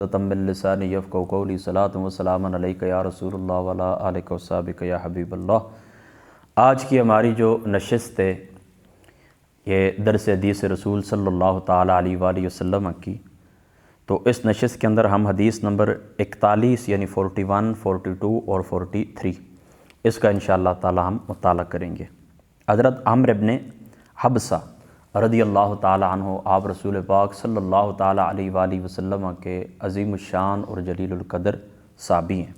تم باللسان یفقهوا قولی صلاۃ و سلام علیک یا رسول اللہ وعلی آلک و صحبک یا حبیب اللہ۔ آج کی ہماری جو نشست ہے یہ درس حدیث رسول صلی اللہ تعالیٰ علیہ وآلہ وسلم کی، تو اس نشست کے اندر ہم حدیث نمبر 41 یعنی 41، 42 اور 43 اس کا انشاءاللہ تعالیٰ ہم مطالعہ کریں گے۔ حضرت عمرو بن حبسہ رضی اللہ تعالیٰ عنہ آپ رسول پاک صلی اللہ تعالیٰ علیہ وآلہ وسلم کے عظیم الشان اور جلیل القدر صحابی ہیں۔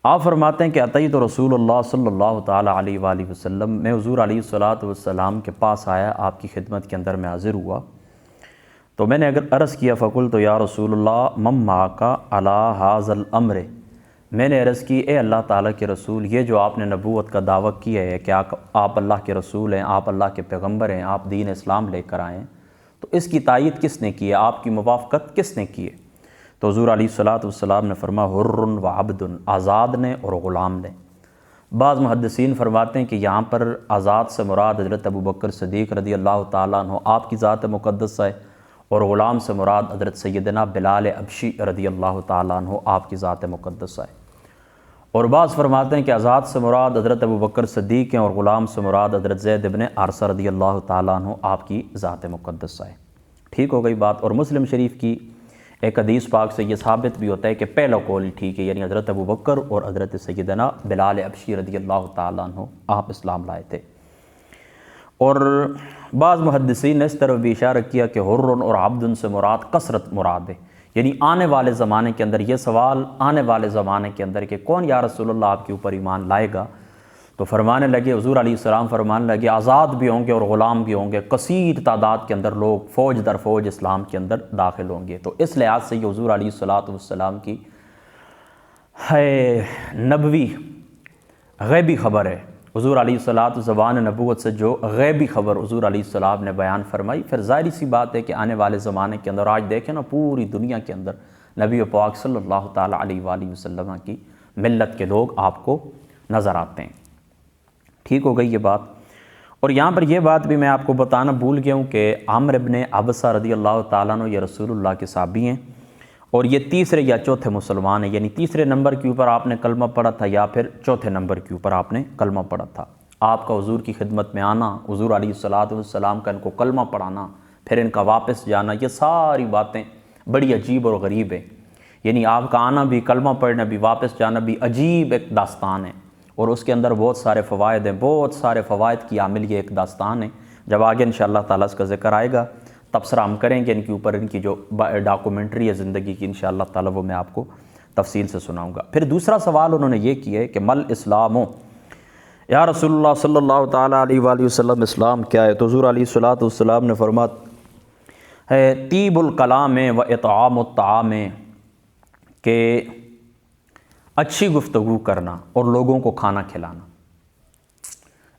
آپ فرماتے ہیں کہ اتیت رسول اللہ صلی اللہ تعالیٰ علیہ وآلہ وسلم، میں حضور علیہ الصلاۃ والسلام کے پاس آیا، آپ کی خدمت کے اندر میں حاضر ہوا تو میں نے اگر عرض کیا فقلت یا رسول اللہ من معک علی ھذا الامر، میں نے عرض کی اے اللہ تعالیٰ کے رسول، یہ جو آپ نے نبوت کا دعویٰ کیا ہے کہ آپ اللہ کے رسول ہیں، آپ اللہ کے پیغمبر ہیں، آپ دین اسلام لے کر آئے ہیں، تو اس کی تائید کس نے کی ہے، آپ کی موافقت کس نے کی ہے؟ تو حضور علیہ الصلاۃ والسلام نے فرمایا حر و عبد، آزاد نے اور غلام نے۔ بعض محدثین فرماتے ہیں کہ یہاں پر آزاد سے مراد حضرت ابوبکر صدیق رضی اللہ تعالیٰ عنہ آپ کی ذات مقدس ہے، اور غلام سے مراد حضرت سیدنا بلال حبشی رضی اللہ تعالیٰ عنہ آپ کی ذات مقدس ہے۔ اور بعض فرماتے ہیں کہ آزاد سے مراد حضرت ابوبکر صدیق ہیں اور غلام سے مراد حضرت زید بن حارثہ رضی اللہ تعالیٰ عنہ آپ کی ذات مقدس ہے۔ ٹھیک ہو گئی بات۔ اور مسلم شریف کی ایک حدیث پاک سے یہ ثابت بھی ہوتا ہے کہ پہلا قول ٹھیک ہے، یعنی حضرت ابوبکر اور حضرت سیدنا بلال حبشی رضی اللہ تعالیٰ عنہ آپ اسلام لائے تھے۔ اور بعض محدثین نے اس طرف بھی اشارہ کیا کہ حر اور عبد سے مراد کثرت مراد ہے، یعنی آنے والے زمانے کے اندر یہ سوال آنے والے زمانے کے اندر کہ کون یا رسول اللہ آپ کے اوپر ایمان لائے گا، تو فرمانے لگے حضور علیہ السلام فرمانے لگے آزاد بھی ہوں گے اور غلام بھی ہوں گے، کثیر تعداد کے اندر لوگ فوج در فوج اسلام کے اندر داخل ہوں گے۔ تو اس لحاظ سے یہ حضور علیہ السلام کی نبوی غیبی خبر ہے۔ حضور علیہ الصلاۃ زبان نبوت سے جو غیبی خبر حضور علیہ السلام نے بیان فرمائی، پھر ظاہری سی بات ہے کہ آنے والے زمانے کے اندر آج دیکھیں نا پوری دنیا کے اندر نبی پاک صلی اللہ تعالیٰ علیہ وآلہ وسلم کی ملت کے لوگ آپ کو نظر آتے ہیں۔ ٹھیک ہو گئی یہ بات۔ اور یہاں پر یہ بات بھی میں آپ کو بتانا بھول گیا ہوں کہ عمرو بن حبسہ رضی اللہ تعالیٰ عنہ یہ رسول اللہ کے صحابی ہیں، اور یہ تیسرے یا چوتھے مسلمان ہیں، یعنی تیسرے نمبر کے اوپر آپ نے کلمہ پڑھا تھا یا پھر چوتھے نمبر کے اوپر آپ نے کلمہ پڑھا تھا۔ آپ کا حضور کی خدمت میں آنا، حضور علیہ الصلاۃ والسلام کا ان کو کلمہ پڑھانا، پھر ان کا واپس جانا، یہ ساری باتیں بڑی عجیب اور غریب ہیں۔ یعنی آپ کا آنا بھی، کلمہ پڑھنا بھی، واپس جانا بھی عجیب ایک داستان ہے، اور اس کے اندر بہت سارے فوائد ہیں، بہت سارے فوائد کی حامل یہ ایک داستان ہے۔ جب آگے انشاءاللہ تعالیٰ اس کا ذکر آئے گا تبصرہ ہم کریں گے ان کے اوپر، ان کی جو ڈاکومنٹری ہے زندگی کی انشاءاللہ تعالیٰ وہ میں آپ کو تفصیل سے سناؤں گا۔ پھر دوسرا سوال انہوں نے یہ کیا ہے کہ مل اسلام ہو، یا رسول اللہ صلی اللہ تعالیٰ علیہ وآلہ وسلم اسلام کیا ہے؟ تو حضور علیہ الصلاۃ والسلام نے فرمایا ہے طیب الکلام و اطعام الطعام، کہ اچھی گفتگو کرنا اور لوگوں کو کھانا کھلانا۔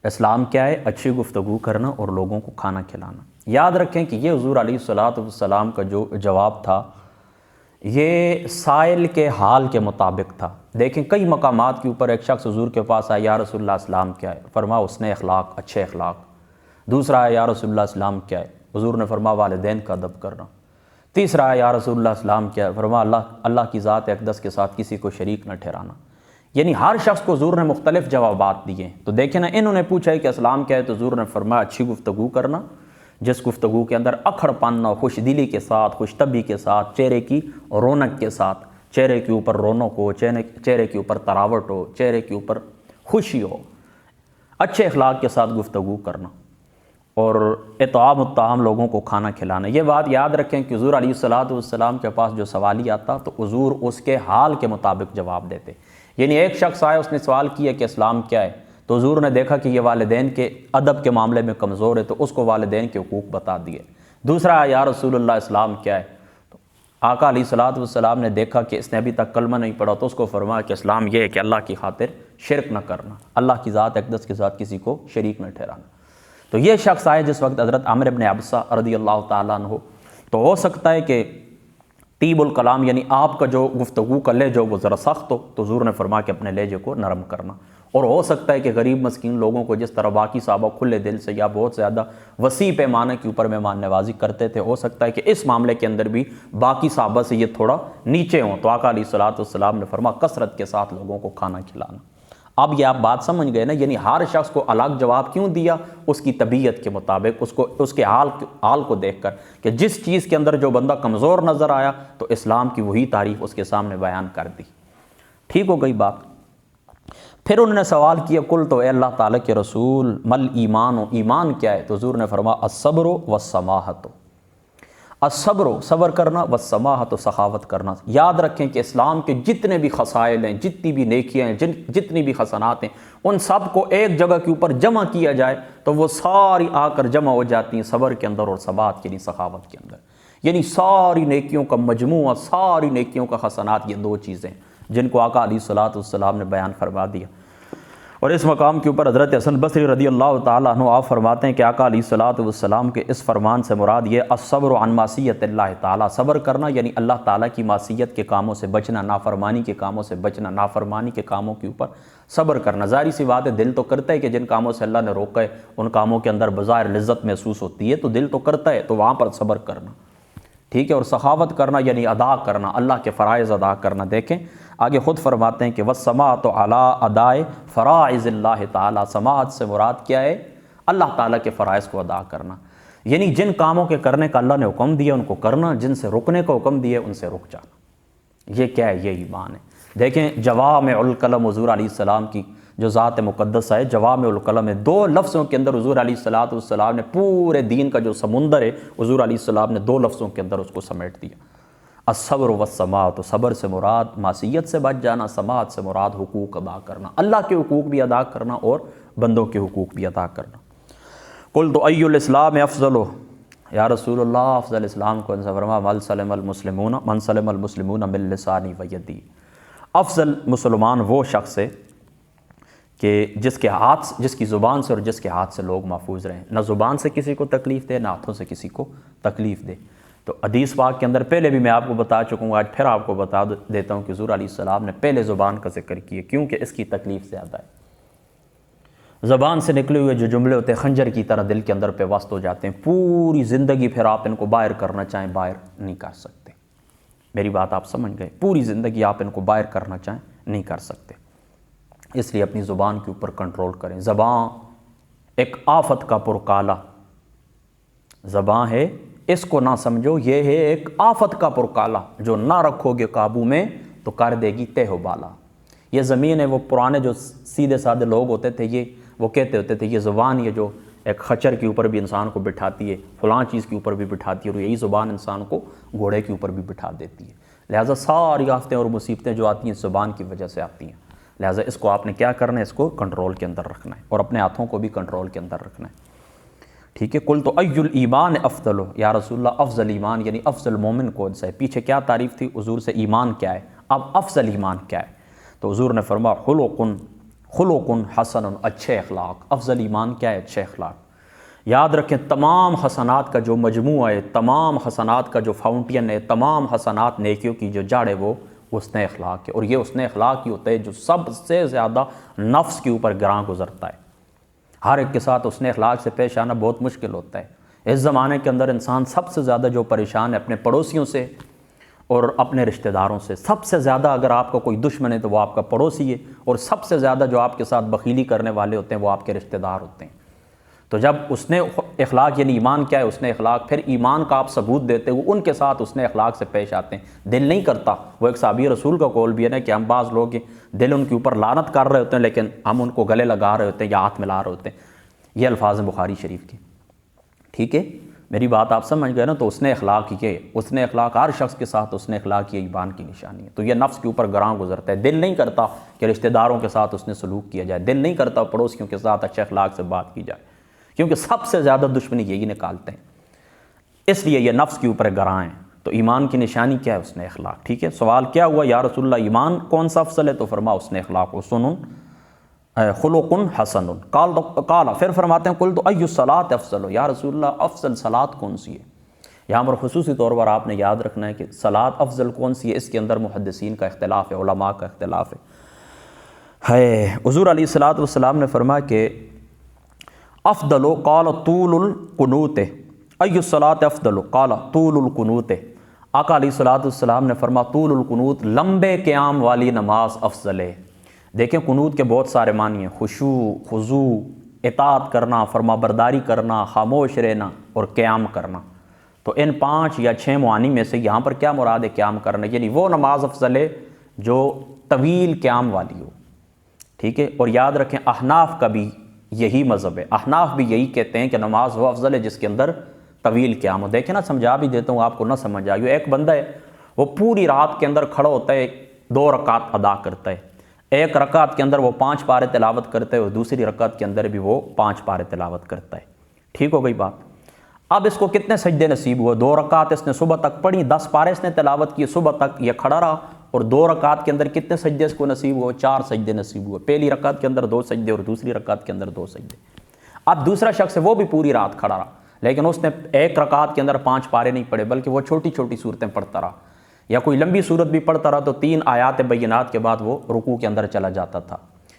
اسلام کیا ہے؟ اچھی گفتگو کرنا اور لوگوں کو کھانا کھلانا۔ یاد رکھیں کہ یہ حضور علیہ الصلاۃ والسلام کا جو جواب تھا یہ سائل کے حال کے مطابق تھا۔ دیکھیں کئی مقامات کے اوپر ایک شخص حضور کے پاس آیا، یا رسول اللہ اسلام کیا ہے؟ فرمایا اس نے اخلاق، اچھے اخلاق۔ دوسرا ہے یا رسول اللہ اسلام کیا ہے؟ حضور نے فرمایا والدین کا ادب کرنا۔ تیسرا ہے یا رسول اللہ اسلام کیا ہے؟ فرمایا اللہ کی ذات اقدس کے ساتھ کسی کو شریک نہ ٹھہرانا۔ یعنی ہر شخص کو حضور نے مختلف جوابات دیے ہیں۔ تو دیکھیں نا، انہوں نے پوچھا ہے کہ اسلام کیا ہے، تو حضور نے فرمایا اچھی گفتگو کرنا، جس گفتگو کے اندر اکھڑ پن ہو، خوش دلی کے ساتھ، خوش طبعی کے ساتھ، چہرے کی رونق کے ساتھ، چہرے کے اوپر رونق ہو، چہرے کے اوپر تراوٹ ہو، چہرے کے اوپر خوشی ہو، اچھے اخلاق کے ساتھ گفتگو کرنا، اور اطعام الطعام لوگوں کو کھانا کھلانا۔ یہ بات یاد رکھیں کہ حضور علیہ الصلاۃ والسلام کے پاس جو سوالی آتا تو حضور اس کے حال کے مطابق جواب دیتے۔ یعنی ایک شخص آیا، اس نے سوال کیا کہ اسلام کیا ہے، تو حضور نے دیکھا کہ یہ والدین کے ادب کے معاملے میں کمزور ہے تو اس کو والدین کے حقوق بتا دیے۔ دوسرا یا رسول اللہ اسلام کیا ہے، تو آقا علیہ الصلاۃ والسلام نے دیکھا کہ اس نے ابھی تک کلمہ نہیں پڑھا، تو اس کو فرمایا کہ اسلام یہ ہے کہ اللہ کی خاطر شرک نہ کرنا، اللہ کی ذات اقدس کے ساتھ کسی کو شریک نہ ٹھہرانا۔ تو یہ شخص آئے جس وقت حضرت عمرو بن حبسہ رضی اللہ تعالیٰ عنہ، تو ہو سکتا ہے کہ طیب الکلام یعنی آپ کا جو گفتگو کا لہجہ وہ ذرا سخت ہو، تو حضور نے فرمایا کہ اپنے لہجے کو نرم کرنا، اور ہو سکتا ہے کہ غریب مسکین لوگوں کو جس طرح باقی صحابہ کھلے دل سے یا بہت زیادہ وسیع پیمانے کے اوپر مہمان نوازی کرتے تھے، ہو سکتا ہے کہ اس معاملے کے اندر بھی باقی صحابہ سے یہ تھوڑا نیچے ہوں، تو آقا علیہ الصلوۃ والسلام نے فرمایا کثرت کے ساتھ لوگوں کو کھانا کھلانا۔ اب یہ آپ بات سمجھ گئے نا، یعنی ہر شخص کو الگ جواب کیوں دیا؟ اس کی طبیعت کے مطابق، اس کے حال کو دیکھ کر، کہ جس چیز کے اندر جو بندہ کمزور نظر آیا تو اسلام کی وہی تعریف اس کے سامنے بیان کر دی۔ ٹھیک ہو گئی بات؟ پھر انہوں نے سوال کیا، قل تو اے اللہ تعالیٰ کے رسول مل ایمان، و ایمان کیا ہے؟ تو حضور نے فرمایا الصبر والسماحۃ، الصبر صبر کرنا، والسماحۃ سخاوت کرنا۔ یاد رکھیں کہ اسلام کے جتنے بھی خصائل ہیں، جتنی بھی نیکیاں ہیں، جتنی بھی حسنات ہیں، ان سب کو ایک جگہ کے اوپر جمع کیا جائے تو وہ ساری آ کر جمع ہو جاتی ہیں صبر کے اندر اور ثبات یعنی سخاوت کے اندر۔ یعنی ساری نیکیوں کا مجموعہ، ساری نیکیوں کا حسنات، یہ دو چیزیں جن کو آقا علیہ الصلوۃ والسلام نے بیان فرما دیا۔ اور اس مقام کے اوپر حضرت حسن بصری رضی اللہ تعالیٰ عنہ آپ فرماتے ہیں کہ آقا علیہ الصلوۃ والسلام کے اس فرمان سے مراد یہ الصبر عن معصیت اللہ تعالیٰ، صبر کرنا یعنی اللہ تعالیٰ کی معصیت کے کاموں سے بچنا، نافرمانی کے کاموں سے بچنا، نافرمانی کے کاموں کے اوپر صبر کرنا۔ ظاہری سی بات ہے، دل تو کرتا ہے کہ جن کاموں سے اللہ نے روکا ہے ان کاموں کے اندر بظاہر لذت محسوس ہوتی ہے، تو دل تو کرتا ہے، تو وہاں پر صبر کرنا، ٹھیک ہے۔ اور سخاوت کرنا یعنی ادا کرنا، اللہ کے فرائض ادا کرنا۔ دیکھیں آگے خود فرماتے ہیں کہ وَالسَّمَاعَةُ عَلَىٰ أَدَاءِ فَرَائِضِ اللَّهِ تعالیٰ، سماعت سے مراد کیا ہے؟ اللہ تعالیٰ کے فرائض کو ادا کرنا، یعنی جن کاموں کے کرنے کا اللہ نے حکم دیا ان کو کرنا، جن سے رکنے کا حکم دیا ان سے رک جانا۔ یہ کیا ہے؟ یہ ایمان ہے۔ دیکھیں جوامع الکلم حضور علیہ السلام کی جو ذات مقدس ہے، جوامع الکلم ہے، دو لفظوں کے اندر حضور علیہ الصلوۃ والسلام نے پورے دین کا جو سمندر ہے، حضور علیہ السلام نے دو لفظوں کے اندر اس کو سمیٹ دیا۔ الصبر والسماعۃ، تو صبر سے مراد معصیت سے بچ جانا، سماعت سے مراد حقوق ادا کرنا، اللہ کے حقوق بھی ادا کرنا اور بندوں کے حقوق بھی ادا کرنا۔ قل تو ای الاسلام افضل، یا رسول اللہ افضل اسلام کو فرمایا من سلم المسلمون من لسانی و یدی، افضل مسلمان وہ شخص ہے کہ جس کی زبان سے اور جس کے ہاتھ سے لوگ محفوظ رہیں، نہ زبان سے کسی کو تکلیف دے، نہ ہاتھوں سے کسی کو تکلیف دے۔ تو حدیث پاک کے اندر پہلے بھی میں آپ کو بتا چکا ہوں، آج پھر آپ کو بتا دیتا ہوں کہ حضور علیہ السلام نے پہلے زبان کا ذکر کیا، کیونکہ اس کی تکلیف زیادہ ہے۔ زبان سے نکلے ہوئے جو جملے ہوتے ہیں خنجر کی طرح دل کے اندر پیوست ہو جاتے ہیں، پوری زندگی پھر آپ ان کو باہر کرنا چاہیں باہر نہیں کر سکتے۔ میری بات آپ سمجھ گئے؟ پوری زندگی آپ ان کو باہر کرنا چاہیں نہیں کر سکتے، اس لیے اپنی زبان کے اوپر کنٹرول کریں۔ زبان ایک آفت کا پرکالا، زبان ہے، اس کو نہ سمجھو، یہ ہے ایک آفت کا پرکالا، جو نہ رکھو گے قابو میں تو کر دے گی تہ و بالا۔ یہ زمین ہے، وہ پرانے جو سیدھے سادے لوگ ہوتے تھے، وہ کہتے ہوتے تھے یہ زبان یہ جو ایک خچر کے اوپر بھی انسان کو بٹھاتی ہے، فلاں چیز کے اوپر بھی بٹھاتی ہے، اور یہی زبان انسان کو گھوڑے کے اوپر بھی بٹھا دیتی ہے۔ لہٰذا ساری آفتیں اور مصیبتیں جو آتی ہیں زبان کی وجہ سے آتی ہیں، لہٰذا اس کو آپ نے کیا کرنا ہے؟ اس کو کنٹرول کے اندر رکھنا ہے، اور اپنے ہاتھوں کو بھی کنٹرول کے اندر رکھنا ہے، ٹھیک ہے۔ قل تو ای الایمان افضل، یا رسول اللہ افضل ایمان یعنی افضل مومن کون سا ہے؟ پیچھے کیا تعریف تھی حضور سے؟ ایمان کیا ہے، اب افضل ایمان کیا ہے؟ تو حضور نے فرمایا خلق حسن، اچھے اخلاق۔ افضل ایمان کیا ہے؟ اچھے اخلاق۔ یاد رکھیں تمام حسنات کا جو مجموعہ ہے، تمام حسنات کا جو فاؤنٹین ہے، تمام حسنات نیکیوں کی جو جڑ ہے وہ حسن اخلاق ہے، اور یہ حسن اخلاق ہی ہوتا ہے جو سب سے زیادہ نفس کے اوپر گراں گزرتا ہے۔ ہر ایک کے ساتھ حسن اخلاق سے پیش آنا بہت مشکل ہوتا ہے۔ اس زمانے کے اندر انسان سب سے زیادہ جو پریشان ہے اپنے پڑوسیوں سے اور اپنے رشتہ داروں سے۔ سب سے زیادہ اگر آپ کا کوئی دشمن ہے تو وہ آپ کا پڑوسی ہے، اور سب سے زیادہ جو آپ کے ساتھ بخیلی کرنے والے ہوتے ہیں وہ آپ کے رشتہ دار ہوتے ہیں۔ تو جب حسن اخلاق یعنی ایمان کیا ہے؟ حسن اخلاق، پھر ایمان کا آپ ثبوت دیتے ہوئے ان کے ساتھ حسن اخلاق سے پیش آتے ہیں۔ دل نہیں کرتا، وہ ایک صحابی رسول کا قول بھی ہے نا کہ ہم بعض لوگ دل ان کے اوپر لعنت کر رہے ہوتے ہیں لیکن ہم ان کو گلے لگا رہے ہوتے ہیں یا ہاتھ ملا رہے ہوتے ہیں۔ یہ الفاظ ہیں بخاری شریف کے، ٹھیک ہے۔ میری بات آپ سمجھ گئے نا؟ تو حسن اخلاق یہ، حسن اخلاق ہر شخص کے ساتھ حسن اخلاق یہ ایمان کی نشانی ہے۔ تو یہ نفس کے اوپر گراں گزرتا ہے، دل نہیں کرتا کہ رشتہ داروں کے ساتھ حسن سلوک کیا جائے، دل نہیں کرتا پڑوسیوں کے ساتھ اچھے اخلاق سے بات کی جائے، کیونکہ سب سے زیادہ دشمنی یہی نکالتے ہیں، اس لیے یہ نفس کے اوپر گراں ہیں۔ تو ایمان کی نشانی کیا ہے؟ حسن اخلاق، ٹھیک ہے۔ سوال کیا ہوا یا رسول اللہ ایمان کون سا افضل ہے؟ تو فرما حسن اخلاق، حسن خلق حسن۔ قال پھر فرماتے ہیں قل تو ای الصلاۃ افضل، یا رسول اللہ افضل صلاۃ کون سی ہے؟ یہاں پر خصوصی طور پر آپ نے یاد رکھنا ہے کہ صلاۃ افضل کون سی ہے، اس کے اندر محدثین کا اختلاف ہے، علماء کا اختلاف ہے۔ ہے حضور علیہ الصلوۃ والسلام نے فرمایا کہ افضل قال طول القنوت ای الصلاۃ افضل قال طول القنوت، آقا علیہ الصلوۃ والسلام نے فرمایا طول القنوت، لمبے قیام والی نماز افضل ہے۔ دیکھیں قنوت کے بہت سارے معنی ہیں، خشوع، خضوع، اطاعت کرنا، فرما برداری کرنا، خاموش رہنا اور قیام کرنا۔ تو ان 5 یا 6 معانی میں سے یہاں پر کیا مراد ہے قیام کرنا، یعنی وہ نماز افضل ہے جو طویل قیام والی ہو، ٹھیک ہے۔ اور یاد رکھیں احناف کا بھی یہی مذہب ہے، احناف بھی یہی کہتے ہیں کہ نماز وہ افضل ہے جس کے اندر طویل قیام ہو۔ دیکھیں نا، سمجھا بھی دیتا ہوں آپ کو نہ سمجھ آئے، ایک بندہ ہے وہ پوری رات کے اندر کھڑا ہوتا ہے، 2 رکعت ادا کرتا ہے، ایک رکعت کے اندر وہ 5 پارے تلاوت کرتا ہے اور دوسری رکعت کے اندر بھی وہ 5 پارے تلاوت کرتا ہے، ٹھیک ہو گئی بات۔ اب اس کو کتنے سجدے نصیب ہوئے؟ 2 رکعت اس نے صبح تک پڑھی، 10 پارے اس نے تلاوت کی، صبح تک یہ کھڑا رہا، اور 2 رکعت کے اندر کتنے سجدے اس کو نصیب ہوئے؟ 4 سجدے نصیب ہوئے۔ پہلی رکعت کے اندر 2 سجدے اور دوسری رکعت کے اندر 2 سجدے۔ اب دوسرا شخص ہے وہ بھی پوری رات کھڑا رہا، لیکن اس نے ایک رکعت کے اندر 5 پارے نہیں پڑھے بلکہ وہ چھوٹی چھوٹی صورتیں پڑھتا رہا، یا کوئی لمبی صورت بھی پڑھتا رہا تو 3 آیات بینات کے بعد وہ رکوع کے اندر چلا جاتا تھا،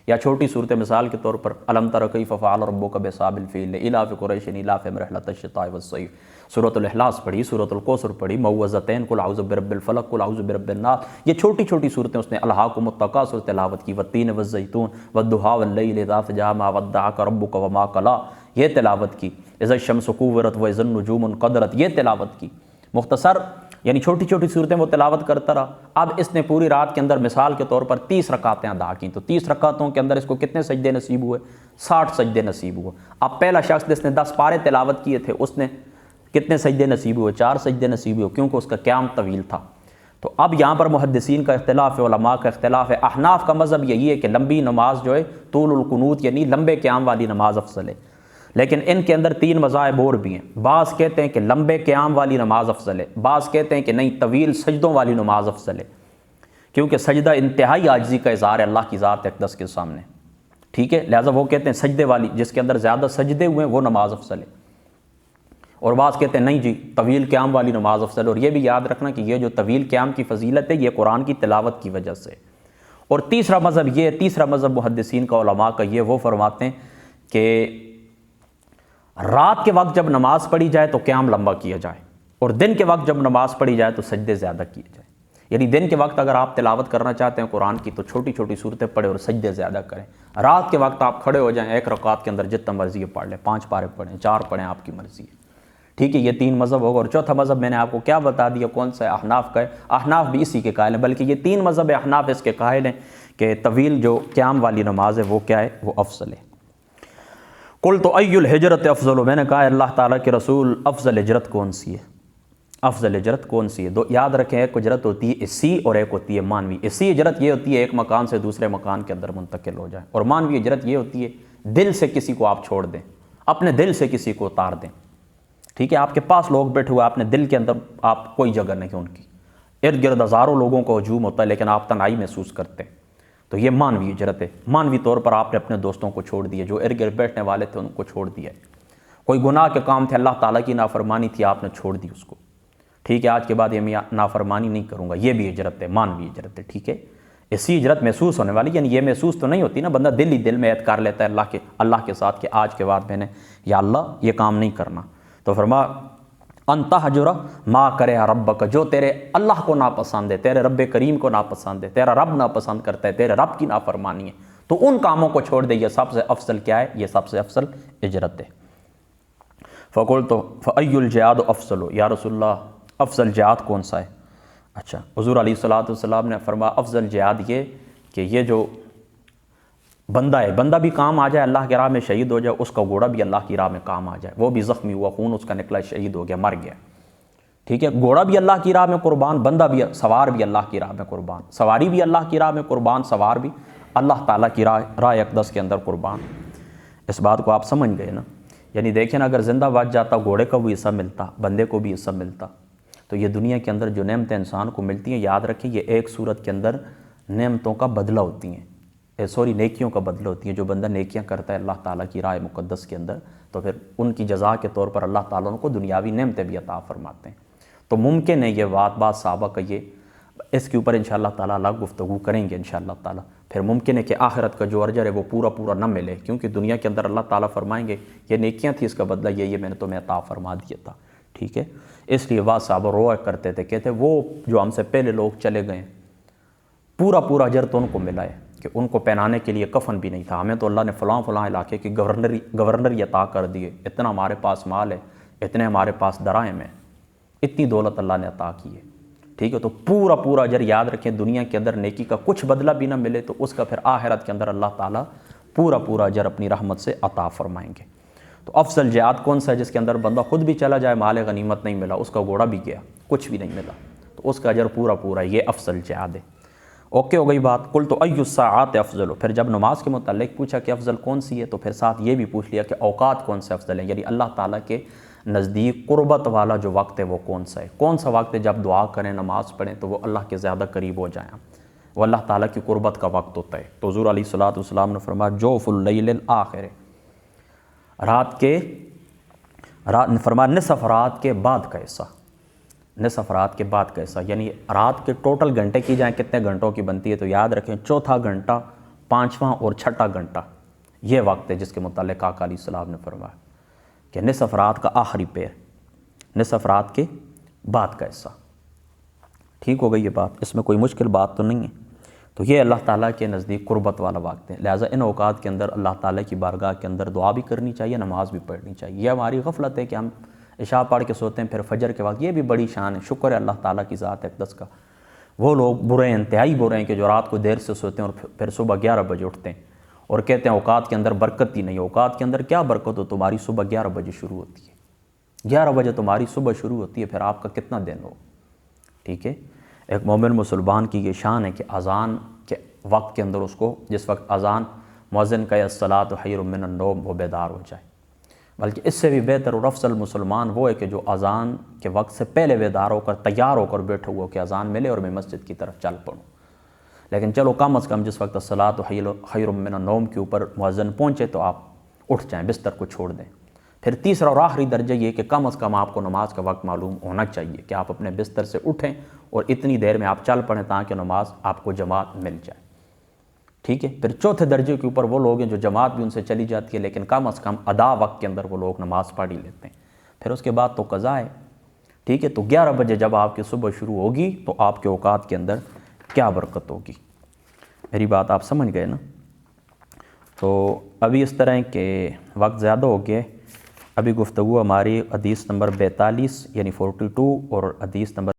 یا چھوٹی صورت مثال کے طور پر الم تر کیف فعل ربک باصحاب الفیل الاف قریش الاف رحلۃ الشتاء والصیف، سورۃ الاخلاص پڑھی، سورۃ الکوثر پڑھی، معوذتین، قل اعوذ برب الفلق، قل اعوذ برب الناس، یہ چھوٹی چھوٹی صورتیں اس نے الہاکم التکاثر تلاوت کی، والتین والزیتون والضحیٰ واللیل اذا سجى ما ودعک ربک وما قلی، یہ تلاوت کی، اذا الشمس کورت واذا النجوم انقدرت، یہ تلاوت کی۔ مختصر یعنی چھوٹی چھوٹی صورتیں وہ تلاوت کرتا رہا۔ اب اس نے پوری رات کے اندر مثال کے طور پر 30 رکعتیں ادا کی، تو 30 رکعتوں کے اندر اس کو کتنے سجدے نصیب ہوئے؟ 60 سجدے نصیب ہوئے۔ اب پہلا شخص جس نے 10 پارے تلاوت کیے تھے اس نے کتنے سجدے نصیب ہوئے؟ 4 سجدے نصیب ہوئے، کیونکہ اس کا قیام طویل تھا۔ تو اب یہاں پر محدثین کا اختلاف ہے، علماء کا اختلاف ہے۔ احناف کا مذہب یہی ہے کہ لمبی نماز جو ہے طول القنوت یعنی لمبے قیام والی نماز افضل ہے، لیکن ان کے اندر 3 مذاہب اور بھی ہیں۔ بعض کہتے ہیں کہ لمبے قیام والی نماز افضل ہے، بعض کہتے ہیں کہ نہیں طویل سجدوں والی نماز افضل ہے، کیونکہ سجدہ انتہائی عاجزی کا اظہار ہے اللہ کی ذات اقدس کے سامنے، ٹھیک ہے، لہٰذا وہ کہتے ہیں سجدے والی جس کے اندر زیادہ سجدے ہوئے ہیں وہ نماز افضل ہے، اور بعض کہتے ہیں نہیں جی طویل قیام والی نماز افضل ہے۔ اور یہ بھی یاد رکھنا کہ یہ جو طویل قیام کی فضیلت ہے یہ قرآن کی تلاوت کی وجہ سے۔ اور تیسرا مذہب محدثین کا، علماء کا، یہ وہ فرماتے ہیں کہ رات کے وقت جب نماز پڑھی جائے تو قیام لمبا کیا جائے، اور دن کے وقت جب نماز پڑھی جائے تو سجدے زیادہ کیے جائیں۔ یعنی دن کے وقت اگر آپ تلاوت کرنا چاہتے ہیں قرآن کی تو چھوٹی چھوٹی صورتیں پڑھیں اور سجدے زیادہ کریں۔ رات کے وقت آپ کھڑے ہو جائیں، ایک رکعت کے اندر جتنا مرضی ہے پڑھ لیں، 5 پارے پڑھیں، 4 پڑھیں، آپ کی مرضی ہے، ٹھیک ہے۔ یہ 3 مذہب ہوگا۔ اور چوتھا مذہب میں نے آپ کو کیا بتا دیا کون سا ہے؟ احناف کا ہے۔ احناف بھی اسی کے قائل ہیں، بلکہ یہ 3 مذہب احناف اس کے قائل ہیں کہ طویل جو قیام والی نماز ہے وہ کیا ہے؟ وہ افضل ہے۔ قلت ای الہجرت افضل، میں نے کہا اللہ تعالیٰ کے رسول افضل ہجرت کون سی ہے؟ افضل ہجرت کون سی ہے؟ یاد رکھیں ایک ہجرت ہوتی ہے حسی اور ایک ہوتی ہے مانوی۔ حسی ہجرت یہ ہوتی ہے ایک مکان سے دوسرے مکان کے اندر منتقل ہو جائیں، اور مانوی ہجرت یہ ہوتی ہے دل سے کسی کو آپ چھوڑ دیں، اپنے دل سے کسی کو اتار دیں، ٹھیک ہے۔ آپ کے پاس لوگ بیٹھے ہوئے، اپنے دل کے اندر آپ کوئی جگہ نہیں ان کی، ارد گرد ہزاروں لوگوں کا ہجوم ہوتا ہے لیکن آپ تنہائی محسوس کرتے ہیں، تو یہ مانوی ہجرت ہے۔ مانوی طور پر آپ نے اپنے دوستوں کو چھوڑ دیا، جو ارد گرد بیٹھنے والے تھے ان کو چھوڑ دیا، کوئی گناہ کے کام تھے، اللہ تعالیٰ کی نافرمانی تھی، آپ نے چھوڑ دی اس کو، ٹھیک ہے، آج کے بعد یہ میں نافرمانی نہیں کروں گا، یہ بھی ہجرت ہے، مانوی ہجرت ہے، ٹھیک ہے۔ اسی ہجرت محسوس ہونے والی، یعنی یہ محسوس تو نہیں ہوتی نا، بندہ دل ہی دل میں عہد کر لیتا ہے اللہ کے ساتھ کہ آج کے بعد میں نے یا اللہ یہ کام نہیں کرنا۔ تو فرما انت حجر ما کرے ربک، جو تیرے اللہ کو ناپسند ہے، تیرے رب کریم کو ناپسند ہے، تیرا رب ناپسند کرتا ہے، تیرے رب کی نافرمانی ہے، تو ان کاموں کو چھوڑ دے۔ یہ سب سے افضل کیا ہے؟ یہ سب سے افضل ہجرت ہے۔ فقلت فأی الجہاد افضل، یا رسول اللہ افضل جہاد کون سا ہے؟ اچھا، حضور علیہ الصلوۃ والسلام نے فرمایا افضل جہاد یہ کہ یہ جو بندہ ہے، بندہ بھی کام آ جائے، اللہ کی راہ میں شہید ہو جائے، اس کا گھوڑا بھی اللہ کی راہ میں کام آ جائے، وہ بھی زخمی ہوا، خون اس کا نکلا، شہید ہو گیا، مر گیا، ٹھیک ہے۔ گھوڑا بھی اللہ کی راہ میں قربان، بندہ بھی، سوار بھی اللہ کی راہ میں قربان، سواری بھی اللہ کی راہ میں قربان، سوار بھی اللہ تعالیٰ کی راہ اقدس کے اندر قربان۔ اس بات کو آپ سمجھ گئے نا؟ یعنی دیکھیں نا، اگر زندہ بچ جاتا گھوڑے کا بھی حصہ ملتا، بندے کو بھی حصہ ملتا، تو یہ دنیا کے اندر جو نعمتیں انسان کو ملتی ہیں، یاد رکھیں یہ ایک صورت کے اندر نعمتوں کا بدلہ ہوتی ہیں، نیکیوں کا بدلہ ہوتی ہیں۔ جو بندہ نیکیاں کرتا ہے اللہ تعالیٰ کی راہ مقدس کے اندر، تو پھر ان کی جزا کے طور پر اللہ تعالیٰ ان کو دنیاوی نعمتیں بھی عطا فرماتے ہیں۔ تو ممکن ہے یہ بات صحابہ کا یہ اس کے اوپر انشاءاللہ تعالیٰ الگ گفتگو کریں گے انشاءاللہ تعالیٰ۔ پھر ممکن ہے کہ آخرت کا جو اجر ہے وہ پورا نہ ملے، کیونکہ دنیا کے اندر اللہ تعالیٰ فرمائیں گے یہ نیکیاں تھی، اس کا بدلہ یہ میں نے تمہیں عطا فرما دیا تھا، ٹھیک ہے۔ اس لیے وہ صحابہ رویا کرتے تھے، کہتے وہ جو ہم سے پہلے لوگ چلے گئے پورا اجر تو ان کو ملا ہے کہ ان کو پہنانے کے لیے کفن بھی نہیں تھا، ہمیں تو اللہ نے فلاں علاقے کی گورنری عطا کر دیے، اتنا ہمارے پاس مال ہے، اتنے ہمارے پاس دراہم ہیں، اتنی دولت اللہ نے عطا کی ہے، ٹھیک ہے۔ تو پورا اجر یاد رکھیں، دنیا کے اندر نیکی کا کچھ بدلہ بھی نہ ملے تو اس کا پھر آخرت کے اندر اللہ تعالیٰ پورا اجر اپنی رحمت سے عطا فرمائیں گے۔ تو افضل جہاد کون سا ہے؟ جس کے اندر بندہ خود بھی چلا جائے، مال غنیمت نہیں ملا، اس کا گھوڑا بھی گیا، کچھ بھی نہیں ملا، تو اس کا اجر پورا یہ افضل جہاد ہے۔ اوکے ہو گئی بات۔ قل تو ای الساعات افضل، پھر جب نماز کے متعلق پوچھا کہ افضل کون سی ہے تو پھر ساتھ یہ بھی پوچھ لیا کہ اوقات کون سے افضل ہیں، یعنی اللہ تعالیٰ کے نزدیک قربت والا جو وقت ہے وہ کون سا ہے، کون سا وقت ہے جب دعا کریں نماز پڑھیں تو وہ اللہ کے زیادہ قریب ہو جائیں، وہ اللہ تعالیٰ کی قربت کا وقت ہوتا ہے۔ تو حضور علیہ الصلوۃ والسلام نے فرمایا جوف اللیل الآخر، فرمایا نصف رات کے بعد کا حصہ، نصف رات کے بعد کا حصہ، یعنی رات کے ٹوٹل گھنٹے کی جائیں کتنے گھنٹوں کی بنتی ہے تو یاد رکھیں چوتھا گھنٹہ، پانچواں اور چھٹا گھنٹہ یہ وقت ہے جس کے متعلق آقا علیہ السلام نے فرمایا کہ نصف رات کا آخری پیر، نصف رات کے بعد کا حصہ، ٹھیک ہو گئی یہ بات، اس میں کوئی مشکل بات تو نہیں ہے۔ تو یہ اللہ تعالیٰ کے نزدیک قربت والا وقت ہے، لہٰذا ان اوقات کے اندر اللہ تعالیٰ کی بارگاہ کے اندر دعا بھی کرنی چاہیے، نماز بھی پڑھنی چاہیے۔ یہ ہماری غفلت ہے کہ ہم عشاء پڑھ کے سوتے ہیں پھر فجر کے وقت، یہ بھی بڑی شان ہے، شکر ہے اللہ تعالیٰ کی ذات اقدس کا۔ وہ لوگ برے ہیں، انتہائی برے ہیں کہ جو رات کو دیر سے سوتے ہیں اور پھر صبح 11 بجے اٹھتے ہیں اور کہتے ہیں اوقات کے اندر برکت ہی نہیں۔ اوقات کے اندر کیا برکت ہو؟ تمہاری صبح 11 بجے شروع ہوتی ہے، 11 بجے تمہاری صبح شروع ہوتی ہے، پھر آپ کا کتنا دن ہو، ٹھیک ہے۔ ایک مومن مسلمان کی یہ شان ہے کہ اذان کے وقت کے اندر اس کو جس وقت اذان مؤذن کہے الصلاۃ خیر من النوم وہ بیدار ہو جائے، بلکہ اس سے بھی بہتر اور افضل مسلمان وہ ہے کہ جو اذان کے وقت سے پہلے بیدار ہو کر تیار ہو کر بیٹھا ہوا کہ اذان ملے اور میں مسجد کی طرف چل پڑوں۔ لیکن چلو کم از کم جس وقت الصلاۃ خیر من النوم کے اوپر مؤذن پہنچے تو آپ اٹھ جائیں، بستر کو چھوڑ دیں۔ پھر تیسرا اور آخری درجہ یہ کہ کم از کم آپ کو نماز کا وقت معلوم ہونا چاہیے کہ آپ اپنے بستر سے اٹھیں اور اتنی دیر میں آپ چل پڑیں تاکہ نماز آپ کو جماعت مل جائے، ٹھیک ہے۔ پھر چوتھے درجے کے اوپر وہ لوگ ہیں جو جماعت بھی ان سے چلی جاتی ہے لیکن کم از کم ادا وقت کے اندر وہ لوگ نماز پڑھ ہی لیتے ہیں، پھر اس کے بعد تو قضا ہے، ٹھیک ہے۔ تو 11 بجے جب آپ کی صبح شروع ہوگی تو آپ کے اوقات کے اندر کیا برکت ہوگی، میری بات آپ سمجھ گئے نا۔ تو ابھی اس طرح کہ وقت زیادہ ہو گیا، ابھی گفتگو ہماری حدیث نمبر 42 یعنی 42 اور حدیث نمبر